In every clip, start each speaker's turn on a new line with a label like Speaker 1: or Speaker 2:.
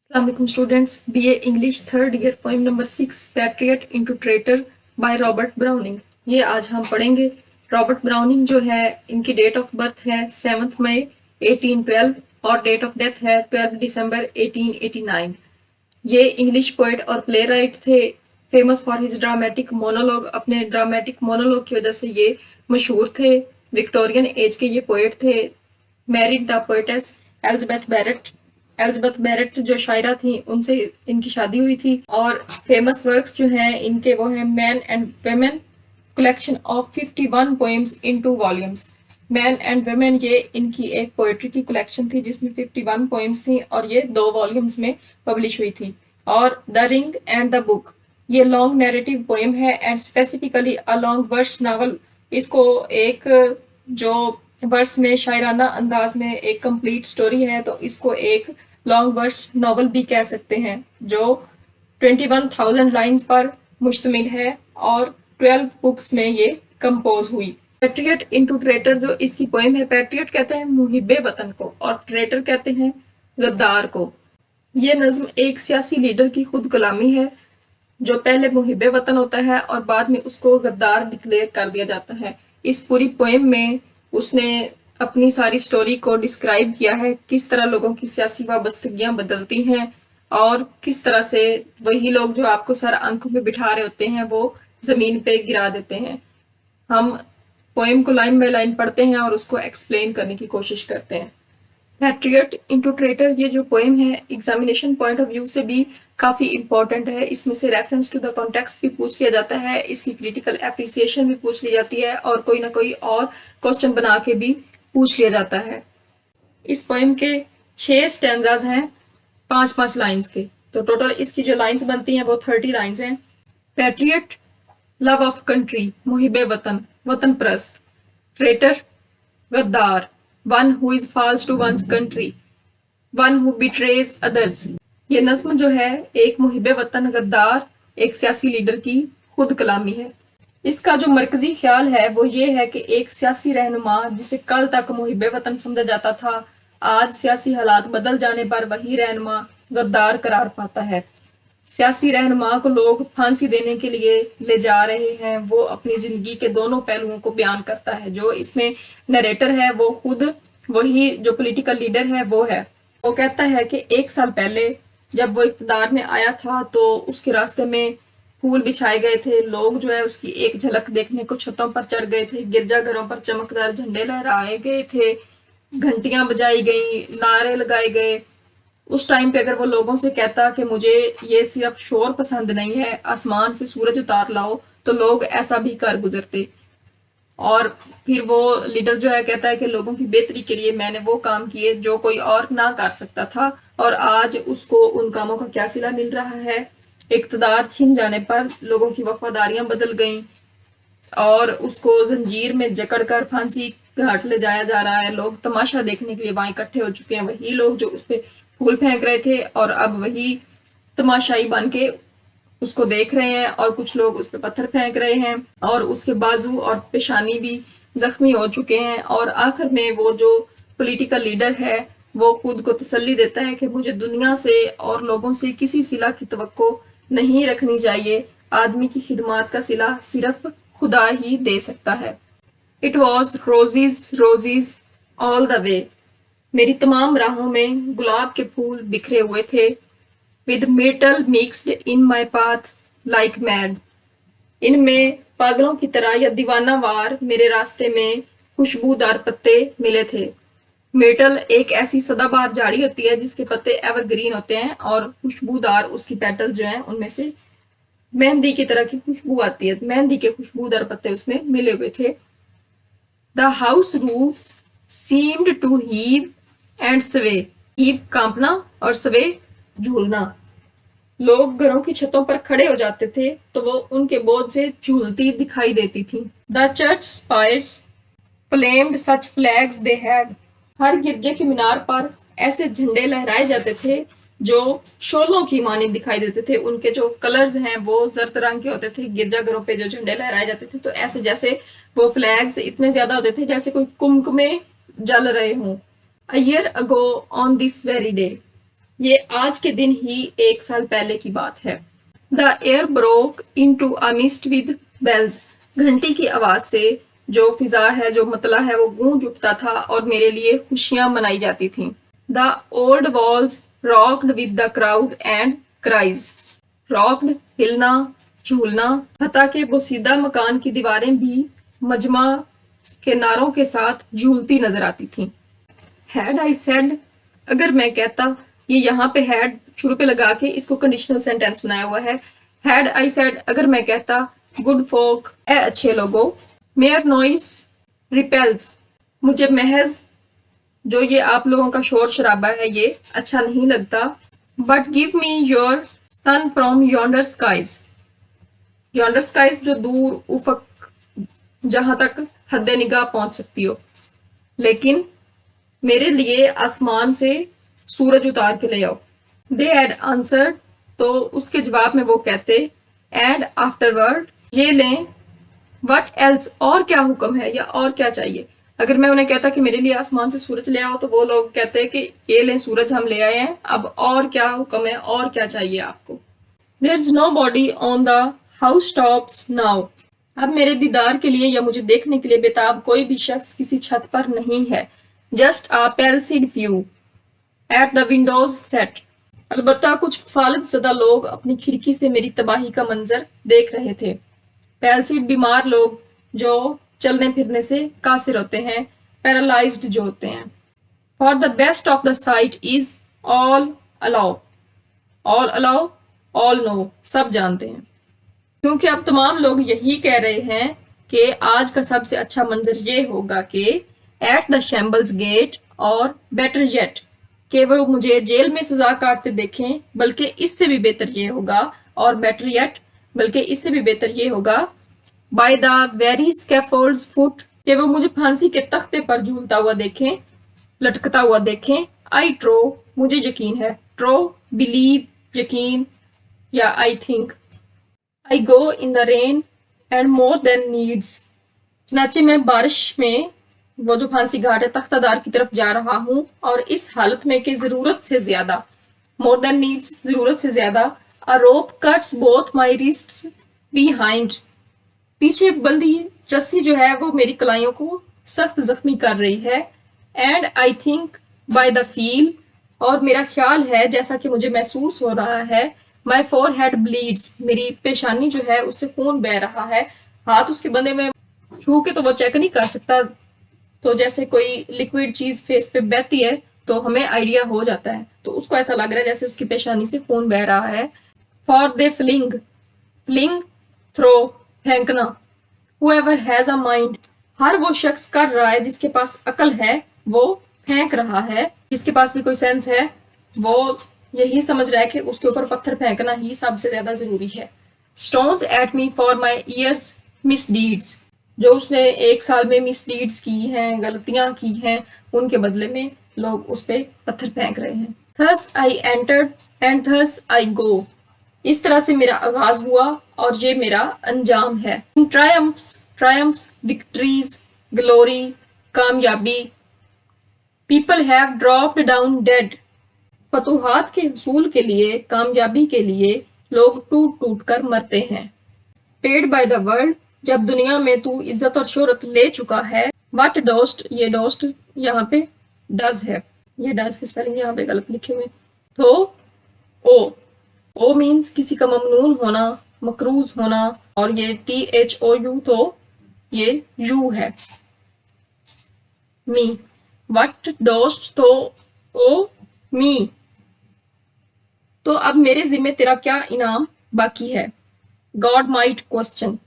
Speaker 1: अस्सलाम वालेकुम students, BA English third year poem number 6 patriot into traitor by Robert browning. ये आज हम पढ़ेंगे। रॉबर्ट ब्राउनिंग जो है, इनकी डेट ऑफ बर्थ है 7 मई 1812 और डेट ऑफ डेथ है 12 दिसंबर 1889। ये इंग्लिश पोएट और प्ले राइट थे। Famous for his dramatic monologue, अपने ड्रामेटिक मोनोलॉग की वजह से ये मशहूर थे। विक्टोरियन एज के ये पोएट थे। Married the poetess Elizabeth Barrett. Elizabeth Barrett जो शायरा थी, उनसे इनकी शादी हुई थी। और फेमस वर्क्स जो हैं इनके वो हैं man and women, collection of 51 poems in 2 volumes. Man and women ये इनकी एक पोएट्री की कलेक्शन थी जिसमें 51 पोएम्स थी और ये 2 वॉल्यूम्स में पब्लिश हुई थी। और the ring and the book ये लॉन्ग नैरेटिव पोएम है and specifically a long verse novel. इसको एक जो वर्स में शायराना अंदाज में एक कंप्लीट स्टोरी है, तो इसको एक लॉन्ग वर्स नॉवल भी कह सकते हैं, जो 21,000 लाइन्स पर मुश्तमिल है और 12 बुक्स में ये कंपोज हुई। पैट्रियट इनटू ट्रेटर जो इसकी पोएम है, पैट्रियट कहते हैं मुहिब्बे वतन को और ट्रेटर कहते हैं गद्दार को। ये नज्म एक सियासी लीडर की खुद कलामी है, जो पहले मुहिब्बे वतन होता है और बाद में उसको गद्दार डिक्लेयर कर दिया जाता है। इस पूरी पोएम में उसने अपनी सारी स्टोरी को डिस्क्राइब किया है, किस तरह लोगों की सियासी वाबस्तगियां बदलती हैं और किस तरह से वही लोग जो आपको सर आंखों में बिठा रहे होते हैं वो जमीन पे गिरा देते हैं। हम पोएम को लाइन बाय लाइन पढ़ते हैं और उसको एक्सप्लेन करने की कोशिश करते हैं। पैट्रियट इनटू ट्रेटर ये जो पोएम है, एग्जामिनेशन पॉइंट ऑफ व्यू से भी काफी इंपॉर्टेंट है। इसमें से रेफरेंस टू द कॉन्टेक्स्ट भी पूछ लिया जाता है, इसकी क्रिटिकल एप्रिसिएशन भी पूछ ली जाती है और कोई ना कोई और क्वेश्चन बना के भी पूछ लिया जाता है। इस पोएम के 6 स्टैंजाज हैं 5-5 लाइन्स के, तो टोटल इसकी जो लाइन्स बनती हैं वो 30 लाइन्स हैं। पैट्रियट लव ऑफ कंट्री, मुहिबे वतन, वतन प्रस्त। ट्रेटर गद्दार, one who is false to one's country, one who betrays others. ये नज्म जो है एक मुहिबे वतन गद्दार, एक सियासी लीडर की खुद कलामी है। इसका जो मरकजी ख्याल है वो ये है कि एक सियासी रहनुमा जिसे कल तक मुहिबे वतन समझा जाता था, आज सियासी हालात बदल जाने पर वही रहनुमा गद्दार करार पाता है। सियासी रहनुमा को लोग फांसी देने के लिए ले जा रहे हैं, वो अपनी जिंदगी के दोनों पहलुओं को बयान करता है। जो इसमें नरेटर है वो खुद वही जो पॉलिटिकल लीडर है वो है। वो कहता है कि 1 साल पहले जब वो इक़्तिदार में आया था तो उसके रास्ते में फूल बिछाए गए थे, लोग जो है उसकी एक झलक देखने को छतों पर चढ़ गए थे, गिरजाघरों पर चमकदार झंडे लहराए गए थे, घंटियां बजाई गई, नारे लगाए गए। उस टाइम पे अगर वो लोगों से कहता कि मुझे ये सिर्फ शोर पसंद नहीं है, आसमान से सूरज उतार लाओ, तो लोग ऐसा भी कर गुजरते। और फिर वो लीडर जो है कहता है कि लोगों की बेहतरी के लिए मैंने वो काम किए जो कोई और ना कर सकता था, और आज उसको उन कामों का क्या सिला मिल रहा है। इक़्तिदार छिन जाने पर लोगों की वफादारियां बदल गईं और उसको जंजीर में जकड़ कर फांसी घाट ले जाया जा रहा है। लोग तमाशा देखने के लिए वहां इकट्ठे हो चुके हैं, वही लोग जो उस पर फूल फेंक रहे थे और अब वही तमाशाई बन के उसको देख रहे हैं, और कुछ लोग उस पर पत्थर फेंक रहे हैं और उसके बाजू और पेशानी भी जख्मी हो चुके हैं। और आखिर में वो जो पॉलिटिकल लीडर है वो खुद को तसल्ली देता है कि मुझे दुनिया से और लोगों से किसी सिला की तवक्को नहीं रखनी चाहिए, आदमी की खिदमत का सिला सिर्फ खुदा ही दे सकता है। It was roses roses all the way, मेरी तमाम राहों में गुलाब के फूल बिखरे हुए थे। With metal mixed in my path like mad, इनमें पागलों की तरह या दीवाना वार मेरे रास्ते में खुशबूदार पत्ते मिले थे। मेटल एक ऐसी सदाबहार झाड़ी होती है जिसके पत्ते एवरग्रीन होते हैं और खुशबूदार उसकी पेटल जो हैं उनमें से मेहंदी की तरह की खुशबू आती है, मेहंदी के खुशबूदार पत्ते उसमें मिले हुए थे। The house roofs seemed to heave and sway, heave कांपना और स्वे झूलना। लोग घरों की छतों पर खड़े हो जाते थे तो वो उनके बोझ से झूलती दिखाई देती थी। The church spires flamed such flags they had, हर गिरजे की मीनार पर ऐसे झंडे लहराए जाते थे जो शोलों की मानी दिखाई देते थे। उनके जो कलर्स हैं वो जर्द रंग के होते थे। गिरजाघरों पे जो झंडे लहराए जाते थे तो ऐसे जैसे वो फ्लैग्स इतने ज्यादा होते थे जैसे कोई कुंभ में जल रहे हों। A year ago on this very day, ये आज के दिन ही 1 साल पहले की बात है। The air broke into a mist with bells. घंटी की आवाज से जो फिजा है, जो मतला है, वो गूंज उठता था और मेरे लिए खुशियां मनाई जाती थीं। The old walls rocked with the crowd and cries. Rocked हिलना, झूलना। हता के बोसीदा मकान की दीवारें भी मजमा के नारों के साथ झूलती नजर आती थीं। हैड आई सेड, अगर मैं कहता, ये यहाँ पे हैड शुरू पे लगा के इसको कंडीशनल सेंटेंस बनाया हुआ है। हैड आई सेड, अगर मैं कहता, गुड फोक, ए अच्छे लोगों। मेयर नॉइस रिपेल्स, मुझे महज जो ये आप लोगों का शोर शराबा है ये अच्छा नहीं लगता। But give me your sun from yonder skies. Yonder skies जो दूर उफक, जहां तक हद निगाह पहुंच सकती हो, लेकिन मेरे लिए आसमान से सूरज उतार के ले आओ। दे हैड आंसर्ड, तो उसके जवाब में वो कहते, एंड आफ्टरवर्ड, ये लें, वट एल्स, और क्या हुक्म है या और क्या चाहिए। अगर मैं उन्हें कहता कि मेरे लिए आसमान से सूरज ले आओ, तो वो लोग कहते कि ये लें सूरज, हम ले आए हैं, अब और क्या हुक्म है, और क्या चाहिए आपको। There is nobody on the house tops now. अब मेरे दीदार के लिए या मुझे देखने के लिए बेताब कोई भी शख्स किसी छत पर नहीं है। Just a palsied view at the windows set. अलबत्ता कुछ फालत ज़दा लोग अपनी खिड़की से मेरी तबाही का मंजर देख रहे थे। पैलसीड बीमार लोग जो चलने फिरने से कासिर होते हैं, पैरालाइज्ड जो होते हैं। For the best of the site is all allow. All allow, all know, सब जानते हैं। क्योंकि अब तमाम लोग यही कह रहे हैं कि आज का सबसे अच्छा मंजर ये होगा कि एट द शैम्बल्स गेट, और बेटर येट कि वो मुझे जेल में सजा काटते देखें, बल्कि इससे भी बेहतर ये होगा, और बेटर येट, बल्कि इससे भी बेहतर ये होगा, by the very scaffolds foot, कि वो मुझे फांसी के तख्ते पर झूलता हुआ देखें, लटकता हुआ देखें। आई ट्रो, मुझे यकीन है। ट्रो, बिलीव, यकीन, या I think. I go in the rain and more than needs, चनाचे मैं बारिश में, वो जो फांसी घाट है, तख्तादार की तरफ जा रहा हूँ, और इस हालत में कि जरूरत से ज्यादा, मोर देन नीड्स, जरूरत से ज्यादा। अ रोप कट्स बोथ माई रिस्ट्स बिहाइंड, पीछे बंधी रस्सी जो है वो मेरी कलाइयों को सख्त जख्मी कर रही है। And I think by the feel, और मेरा ख्याल है, जैसा कि मुझे महसूस हो रहा है, माई फोर हेड ब्लीड्स, मेरी पेशानी जो है उससे खून बह रहा है। हाथ उसके बंदे में छू के तो वो चेक नहीं कर सकता, तो जैसे कोई लिक्विड चीज फेस पे बहती है तो हमें आइडिया हो जाता है, तो उसको ऐसा लग रहा है जैसे उसकी पेशानी से खून बह रहा है। For they fling, fling throw, फेंकना। हुएवर हैज अ माइंड, हर वो शख्स कर रहा है जिसके पास अकल है, वो फेंक रहा है। जिसके पास भी कोई सेंस है वो यही समझ रहा है कि उसके ऊपर पत्थर फेंकना ही सबसे ज्यादा जरूरी है। Stones at me for my years misdeeds, जो उसने 1 साल में मिसडीड्स की हैं, गलतियां की हैं, उनके बदले में लोग उस पर पत्थर फेंक रहे हैं। Thus I entered and thus I go, इस तरह से मेरा आगाज हुआ और ये मेरा अंजाम है। ट्रायम्फ्स, ट्रायम्फ्स, विक्ट्रीज, ग्लोरी, कामयाबी। People have dropped down dead, फतूहात के हसूल के लिए, कामयाबी के लिए लोग टूट टूट कर मरते हैं। पेड बाय द वर्ल्ड, जब दुनिया में तू इज्जत और शोहरत ले चुका है। वट डोस्ट, ये डोस्ट यहाँ पे डज है, ये डज की स्पेलिंग यहाँ पे गलत लिखे हुए। तो ओ, ओ मीन्स किसी का ममनून होना, मकरूज होना, और ये THOU, तो ये यू है। मी, वट डोस्ट, तो ओ मी, तो अब मेरे जिम्मे तेरा क्या इनाम बाकी है। गॉड माइट क्वेश्चन,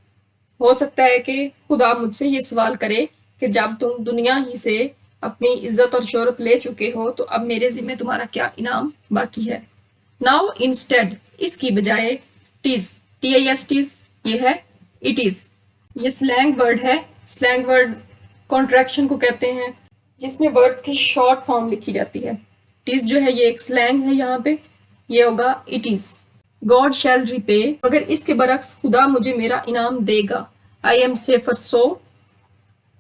Speaker 1: हो सकता है कि खुदा मुझसे ये सवाल करे कि जब तुम दुनिया ही से अपनी इज्जत और शोहरत ले चुके हो, तो अब मेरे जिम्मे तुम्हारा क्या इनाम बाकी है। नाउ इंस्टेड, इसकी बजाय, टीज, TISTs, ये है इट इज। ये स्लैंग वर्ड है। स्लैंग वर्ड कॉन्ट्रैक्शन को कहते हैं, जिसमें वर्ड्स की शॉर्ट फॉर्म लिखी जाती है। टीज जो है ये एक स्लैंग है, यहाँ पे ये होगा it is. God shall repay, अगर इसके बरक्स खुदा मुझे मेरा इनाम देगा। आई एम सेफर सो,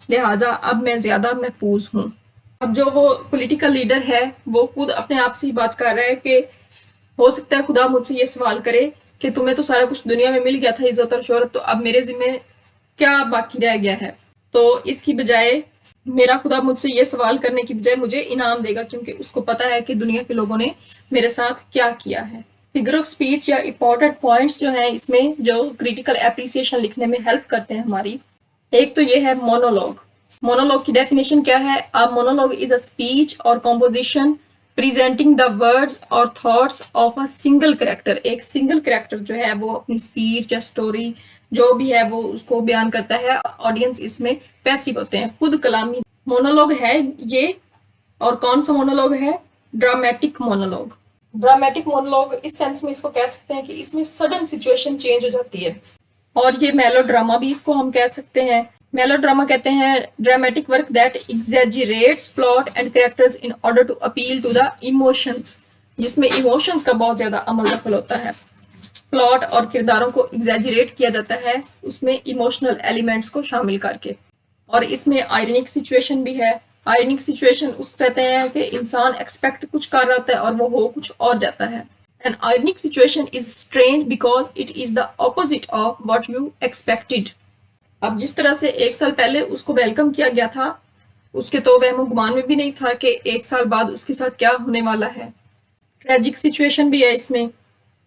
Speaker 1: लिहाजा अब मैं ज्यादा महफूज हूँ। अब जो वो पॉलिटिकल लीडर है वो खुद अपने आप से ही बात कर रहा है कि हो सकता है खुदा मुझसे ये सवाल करे कि तुम्हें तो सारा कुछ दुनिया में मिल गया था, इज्जत और शोहरत, तो अब मेरे जिम्मे क्या बाकी रह गया है। तो इसकी बजाय मेरा खुदा मुझसे ये सवाल करने की बजाय मुझे इनाम देगा, क्योंकि उसको पता है कि दुनिया के लोगों ने मेरे साथ क्या किया है। फिगर ऑफ स्पीच या इंपॉर्टेंट पॉइंट्स जो हैं इसमें, जो क्रिटिकल एप्रिसिएशन लिखने में हेल्प करते हैं हमारी, एक तो ये है मोनोलॉग। मोनोलॉग की डेफिनेशन क्या है? अ मोनोलॉग इज अ स्पीच और कॉम्पोजिशन प्रेजेंटिंग द वर्ड्स और thoughts of a single character. एक सिंगल कैरेक्टर जो है वो अपनी स्पीच या स्टोरी जो भी है वो उसको बयान करता है, ऑडियंस इसमें पैसिव होते हैं, खुद कलामी मोनोलॉग है ये। और कौन सा मोनोलॉग है? Dramatic monologue. ड्रामेटिक मोनोलॉग इस सेंस में इसको कह सकते हैं कि इसमें सडन सिचुएशन चेंज हो जाती है, और ये मेलोड्रामा भी इसको हम कह सकते हैं। मेलोड्रामा कहते हैं dramatic work that exaggerates plot and characters in order to appeal to the emotions, जिसमें इमोशंस का बहुत ज्यादा अमल दखल होता है। प्लॉट और किरदारों को एग्जैजरेट किया जाता है उसमें इमोशनल एलिमेंट्स को शामिल करके। और इसमें आयरनिक सिचुएशन भी है। आयरनिक सिचुएशन उसको कहते हैं कि इंसान एक्सपेक्ट कुछ कर रहा होता है और वो हो कुछ और जाता है। An ironic situation is strange because it is the opposite of what you expected. अब जिस तरह से एक साल पहले उसको वेलकम किया गया था, उसके तो वहमो गुमान में भी नहीं था कि एक साल बाद उसके साथ क्या होने वाला है। ट्रेजिक सिचुएशन भी है इसमें,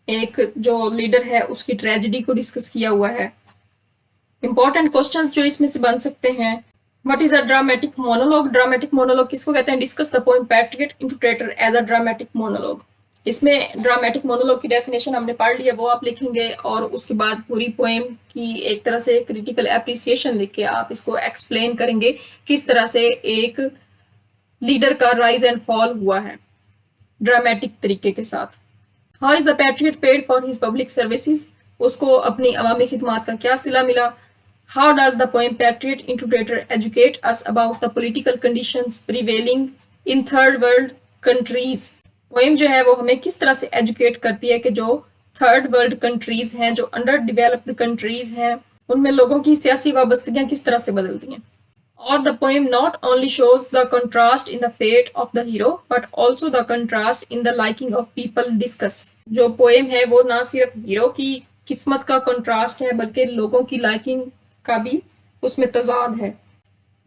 Speaker 1: एक जो लीडर है उसकी ट्रेजिडी को डिस्कस किया हुआ है। इंपॉर्टेंट क्वेश्चंस जो इसमें से बन सकते हैं, what is a dramatic monologue? Dramatic monologue किसको कहते हैं? Discuss the poem patriot into traitor as a dramatic monologue. इसमें ड्रामेटिक मोनोलॉग की डेफिनेशन हमने पढ़ ली है, वो आप लिखेंगे और उसके बाद पूरी पोएम की एक तरह से क्रिटिकल एप्रिसिएशन लिख के आप इसको एक्सप्लेन करेंगे किस तरह से एक लीडर का राइज एंड फॉल हुआ है ड्रामेटिक तरीके के साथ। How is the patriot paid for his public services? उसको अपनी अवामी खिदमात का क्या सिला मिला? How does the poem patriot introducer educate us about the political conditions prevailing in third world countries? Poem जो है वो हमें किस तरह से एजुकेट करती है कि जो थर्ड वर्ल्ड कंट्रीज हैं, जो अंडर डेवलप्ड कंट्रीज हैं, उनमें लोगों की सियासी वाबस्तगियां किस तरह से बदलती हैं। और the poem not only shows the contrast in the fate of the hero but also the contrast in the liking of people discuss. जो पोएम है वो ना सिर्फ हीरो की किस्मत का कंट्रास्ट है बल्कि लोगों की लाइकिंग का भी उसमें तजाद है।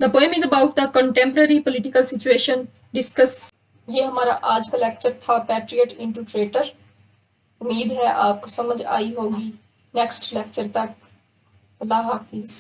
Speaker 1: The poem is about the contemporary political situation discuss. ये हमारा आज का लेक्चर था पैट्रियट इनटू ट्रेटर। उम्मीद है आपको समझ आई होगी। नेक्स्ट लेक्चर तक अल्लाह हाफिज।